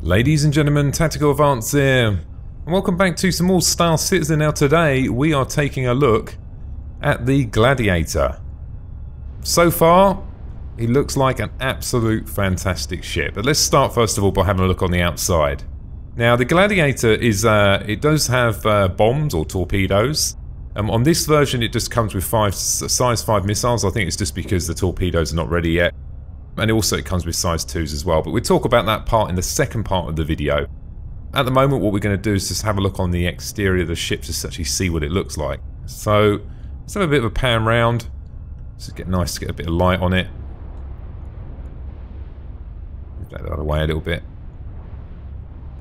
Ladies and gentlemen, Tactical Advance here, and welcome back to some more Star Citizen. Now today we are taking a look at the Gladiator. So far, he looks like an absolute fantastic ship, but let's start first of all by having a look on the outside. Now the Gladiator is, it does have bombs or torpedoes. On this version it just comes with size 5 missiles. I think it's just because the torpedoes are not ready yet. And also it comes with size 2s as well, but we'll talk about that part in the second part of the video. At the moment what we're going to do is just have a look on the exterior of the ship just to actually see what it looks like. So let's have a bit of a pan round. It's nice to get a bit of light on it. Move that out of the way a little bit.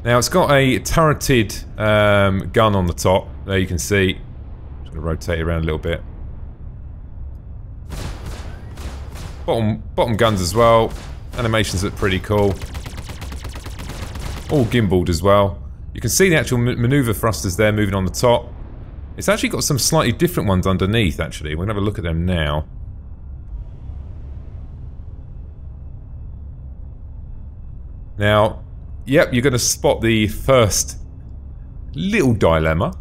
Now it's got a turreted gun on the top, there you can see. Just going to rotate it around a little bit. Bottom guns as well. Animations look pretty cool. All gimbaled as well. You can see the actual maneuver thrusters there moving on the top. It's actually got some slightly different ones underneath actually. We're going to have a look at them now. Now, yep, you're going to spot the first little dilemma.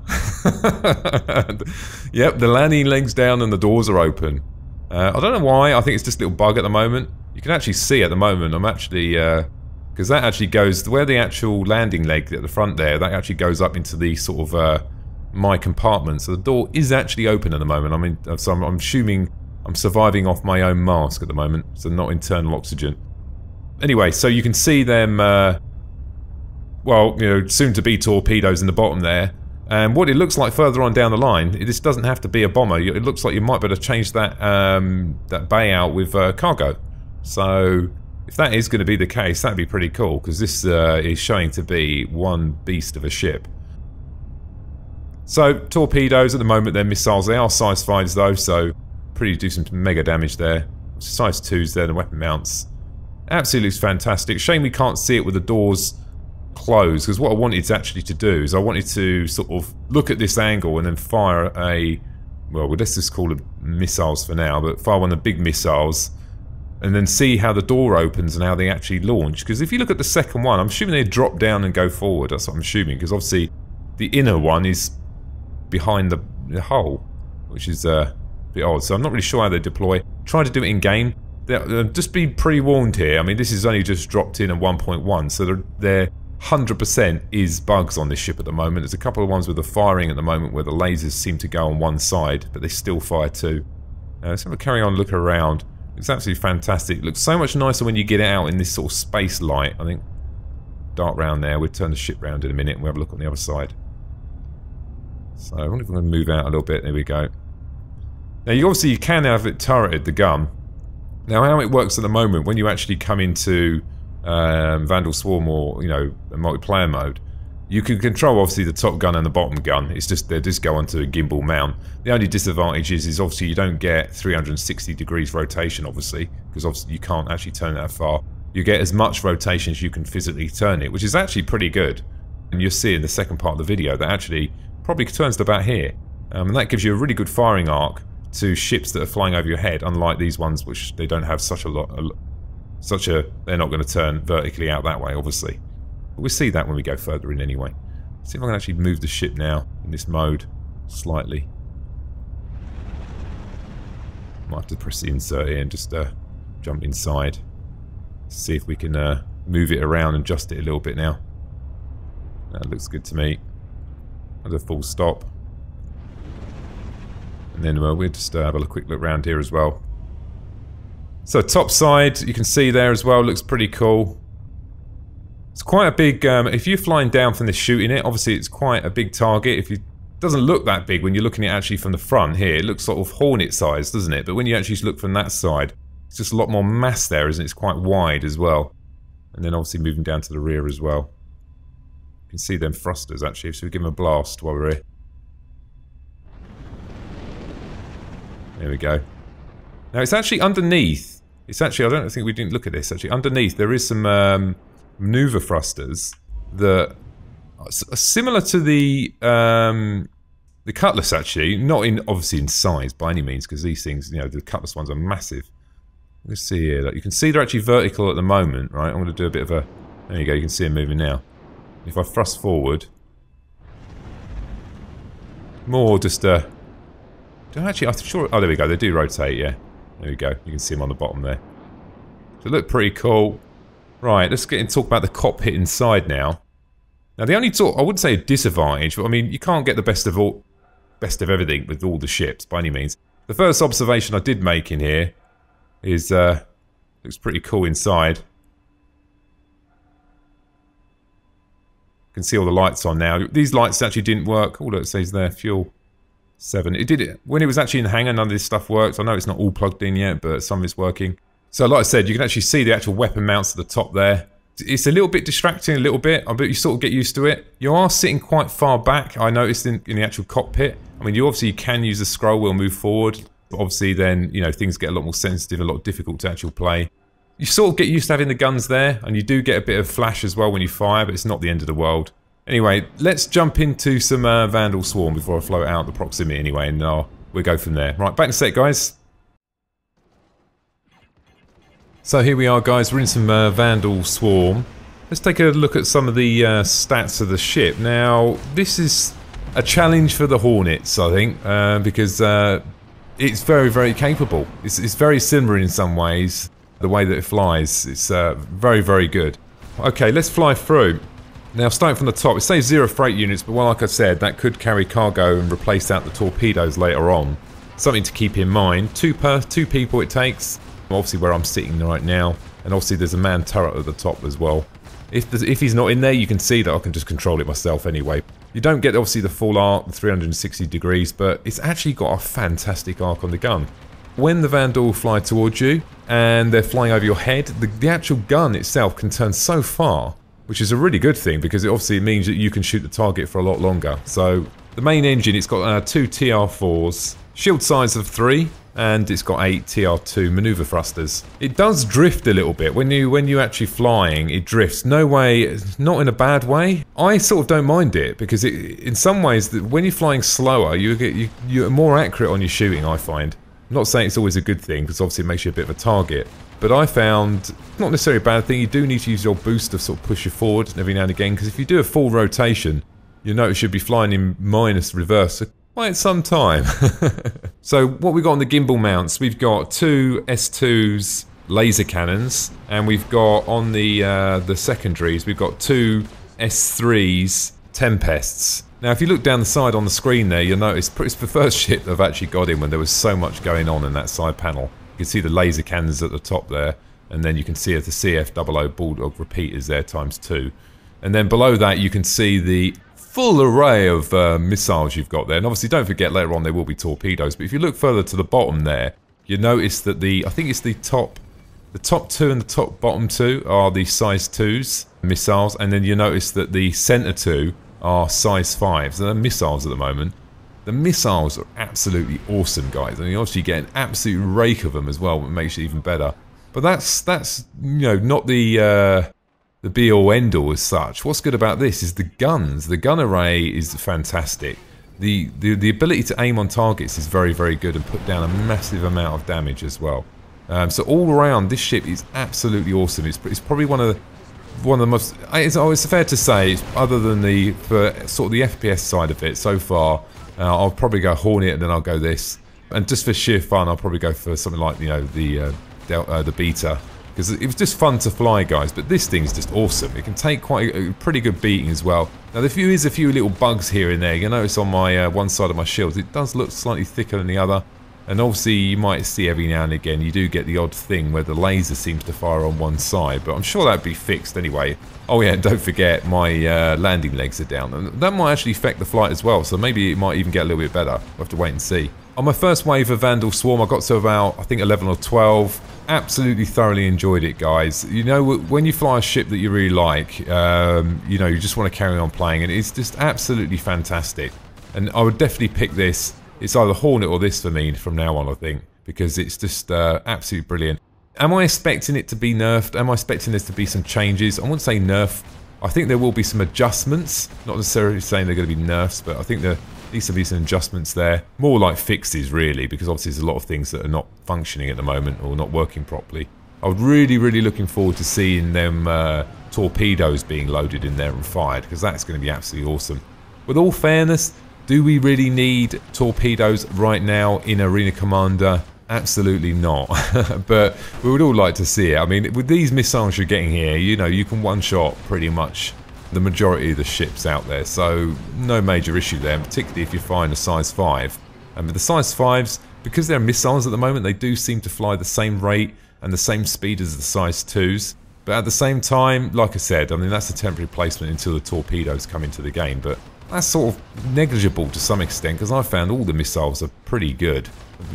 Yep, the landing legs down and the doors are open. I don't know why, I think it's just a little bug at the moment. You can actually see at the moment, I'm actually, because that actually goes, where the actual landing leg at the front there, that actually goes up into the sort of, my compartment. So the door is actually open at the moment. I mean, so I'm assuming I'm surviving off my own mask at the moment, so not internal oxygen. Anyway, so you can see them, well, you know, soon to be torpedoes in the bottom there. And what it looks like further on down the line, this doesn't have to be a bomber. It looks like you might be able to change that that bay out with cargo. So if that is going to be the case, that'd be pretty cool, because this is showing to be one beast of a ship. So torpedoes at the moment, they're missiles. They are size 5s though, so pretty do some mega damage there. Size 2s there, the weapon mounts. Absolutely fantastic. Shame we can't see it with the doors close, because what I wanted actually to do is I wanted to sort of look at this angle and then fire a, well, let's just call it missiles for now, but fire one of the big missiles and then see how the door opens and how they actually launch. Because if you look at the second one, I'm assuming they drop down and go forward. That's what I'm assuming, because obviously the inner one is behind the hull, which is a bit odd. So I'm not really sure how they deploy. Try to do it in game. Just be pre-warned here. I mean, this is only just dropped in at 1.1, so they're 100% is bugs on this ship at the moment. There's a couple of ones with the firing at the moment where the lasers seem to go on one side, but they still fire too. Let's have a carry on look around. It's absolutely fantastic. It looks so much nicer when you get it out in this sort of space light. I think dart round there. We'll turn the ship round in a minute and we'll have a look on the other side. So I wonder if I'm going to move out a little bit. There we go. Now you can have it turreted, the gun. Now how it works at the moment, when you actually come into Vandal Swarm or, you know, a multiplayer mode, you can control obviously the top gun and the bottom gun. It's just they just go onto a gimbal mount. The only disadvantage is obviously you don't get 360 degrees rotation, obviously, because obviously you can't actually turn it that far. You get as much rotation as you can physically turn it, which is actually pretty good. And you'll see in the second part of the video that actually probably turns to about here, and that gives you a really good firing arc to ships that are flying over your head, unlike these ones which they don't have such a lot. They're not going to turn vertically out that way, obviously. But we'll see that when we go further in anyway. See if I can actually move the ship now in this mode slightly. Might have to press the insert here and just jump inside. See if we can move it around and adjust it a little bit now. That looks good to me. As a full stop. And then we'll just have a quick look around here as well. So top side, you can see there as well, looks pretty cool. It's quite a big, if you're flying down from this shooting it, obviously it's quite a big target. It doesn't look that big when you're looking at it actually from the front here. It looks sort of Hornet size, doesn't it? But when you actually look from that side, it's just a lot more mass there, isn't it? It's quite wide as well. And then obviously moving down to the rear as well. You can see them thrusters actually, so we give them a blast while we're here. There we go. Now it's actually underneath. It's actually, I don't think we didn't look at this, actually. Underneath there is some maneuver thrusters that are similar to the Cutlass actually. Not obviously in size by any means, because these things, you know, the Cutlass ones are massive. Let's see here. Like, you can see they're actually vertical at the moment, right? I'm going to do a bit of a There you go, you can see him moving now. If I thrust forward... More just actually, I'm sure... Oh, there we go, they do rotate, yeah. There we go, you can see him on the bottom there. So look pretty cool. Right, let's get and talk about the cockpit inside now. Now the only I wouldn't say a disadvantage, but I mean, you can't get the best of everything with all the ships, by any means. The first observation I did make in here is, looks pretty cool inside. You can see all the lights on now. These lights actually didn't work. Oh, look, it says there, fuel 7. It did it when it was actually in the hangar. None of this stuff worked. I know it's not all plugged in yet, but some of it's working. So, like I said, you can actually see the actual weapon mounts at the top there. It's a little bit distracting, a little bit, but you sort of get used to it. You are sitting quite far back, I noticed, in the actual cockpit. I mean, you obviously can use the scroll wheel, move forward. But obviously, then, you know, things get a lot more sensitive, a lot difficult to actually play. You sort of get used to having the guns there, and you do get a bit of flash as well when you fire, but it's not the end of the world. Anyway, let's jump into some Vandal Swarm before I float out the proximity anyway, and we'll go from there. Right, back in a sec, guys. So here we are, guys, we're in some Vandal Swarm. Let's take a look at some of the stats of the ship. Now, this is a challenge for the Hornets, I think, because it's very, very capable. It's very similar in some ways, the way that it flies. It's very, very good. Okay, let's fly through. Now, starting from the top, it says 0 freight units, but well, like I said, that could carry cargo and replace out the torpedoes later on. Something to keep in mind. Two people it takes. Obviously where I'm sitting right now, and obviously there's a manned turret at the top as well. If he's not in there, you can see that I can just control it myself anyway. You don't get obviously the full arc, the 360 degrees, but it's actually got a fantastic arc on the gun. When the Vandal fly towards you, and they're flying over your head, the actual gun itself can turn so far, which is a really good thing, because it obviously means that you can shoot the target for a lot longer. So, the main engine, it's got 2 TR4s, shield size of 3, and it's got 8 TR2 maneuver thrusters. It does drift a little bit. When you actually flying, it drifts. No way, not in a bad way. I sort of don't mind it, because in some ways, when you're flying slower, you're more accurate on your shooting, I find. I'm not saying it's always a good thing, because obviously it makes you a bit of a target. But I found, not necessarily a bad thing, you do need to use your boost to sort of push you forward every now and again, because if you do a full rotation, you'll notice you'll be flying in minus reverse for quite some time. So what we've got on the gimbal mounts, we've got 2 S2's laser cannons, and we've got on the secondaries, we've got 2 S3's Tempests. Now if you look down the side on the screen there, you'll notice it's the first ship that I've actually got in when there was so much going on in that side panel. You can see the laser cannons at the top there, and then you can see the CF00 Bulldog repeaters there ×2. And then below that you can see the full array of missiles you've got there. And obviously don't forget later on there will be torpedoes, but if you look further to the bottom there, you notice that I think it's the top 2 and the bottom 2 are the size 2s missiles, and then you notice that the center 2 are size 5s. They're missiles at the moment. The missiles are absolutely awesome, guys, and you obviously get an absolute rake of them as well, which makes it even better. But that's you know, not the be-all end-all as such. What's good about this is the guns. The gun array is fantastic. The ability to aim on targets is very, very good and put down a massive amount of damage as well. So all around, this ship is absolutely awesome. It's probably one of the most. It's fair to say, other than for sort of the FPS side of it so far. I'll probably go Hornet and then I'll go this, and just for sheer fun I'll probably go for something like, you know, the Beta, because it was just fun to fly, guys. But this thing's just awesome. It can take quite a pretty good beating as well. Now there is a few little bugs here and there. You'll notice on my one side of my shield it does look slightly thicker than the other, and obviously you might see every now and again you do get the odd thing where the laser seems to fire on one side, but I'm sure that'd be fixed anyway. Oh yeah, and don't forget my landing legs are down, and that might actually affect the flight as well, so maybe it might even get a little bit better. We'll have to wait and see. On my first wave of Vandal Swarm I got to about, I think, 11 or 12. Absolutely thoroughly enjoyed it, guys. You know, when you fly a ship that you really like, you know, you just want to carry on playing, and it's just absolutely fantastic. And I would definitely pick this. It's either Hornet or this for me from now on, I think, because it's just absolutely brilliant. Am I expecting it to be nerfed? Am I expecting there to be some changes? I wouldn't say nerf. I think there will be some adjustments. Not necessarily saying they're going to be nerfs, but I think there needs to be some adjustments there. More like fixes, really, because obviously there's a lot of things that are not functioning at the moment or not working properly. I was really, really looking forward to seeing them torpedoes being loaded in there and fired, because that's going to be absolutely awesome. With all fairness, do we really need torpedoes right now in Arena Commander? Absolutely not. But we would all like to see it. I mean, with these missiles you're getting here, you know, you can one-shot pretty much the majority of the ships out there, so no major issue there, particularly if you find a size 5. And with the size 5s, because they're missiles at the moment, they do seem to fly the same rate and the same speed as the size 2s. But at the same time, like I said, I mean, that's a temporary placement until the torpedoes come into the game, but that's sort of negligible to some extent, because I found all the missiles are pretty good,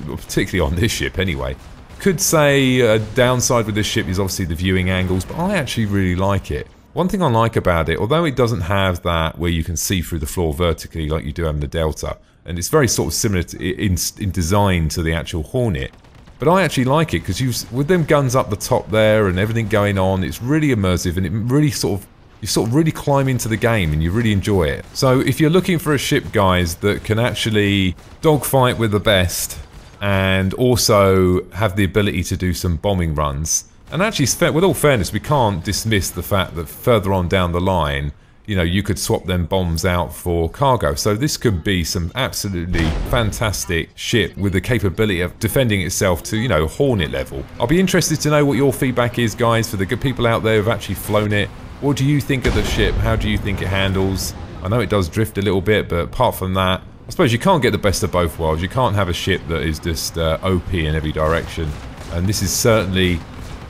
particularly on this ship anyway. Could say a downside with this ship is obviously the viewing angles, but I actually really like it. One thing I like about it, although it doesn't have that where you can see through the floor vertically like you do have in the Delta, and it's very sort of similar in design to the actual Hornet, but I actually like it because with them guns up the top there and everything going on, it's really immersive, and it really you sort of really climb into the game and you really enjoy it. So if you're looking for a ship, guys, that can actually dogfight with the best and also have the ability to do some bombing runs, and actually, with all fairness, we can't dismiss the fact that further on down the line, you know, you could swap them bombs out for cargo. So this could be some absolutely fantastic ship with the capability of defending itself to, you know, Hornet level. I'll be interested to know what your feedback is, guys, for the good people out there who've actually flown it. What do you think of the ship? How do you think it handles? I know it does drift a little bit, but apart from that, I suppose you can't get the best of both worlds. You can't have a ship that is just OP in every direction. And this is certainly...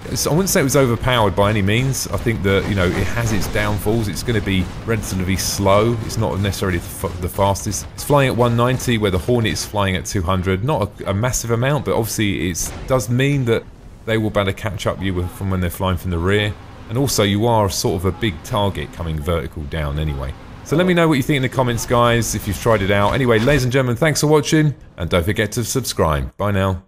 I wouldn't say it was overpowered by any means. I think that, you know, it has its downfalls. It's going to be relatively slow. It's not necessarily the fastest. It's flying at 190 where the Hornet is flying at 200. Not a massive amount, but obviously it does mean that they will be able to catch up you from when they're flying from the rear. And also you are sort of a big target coming vertical down anyway. So let me know what you think in the comments, guys, if you've tried it out. Anyway, ladies and gentlemen, thanks for watching, and don't forget to subscribe. Bye now.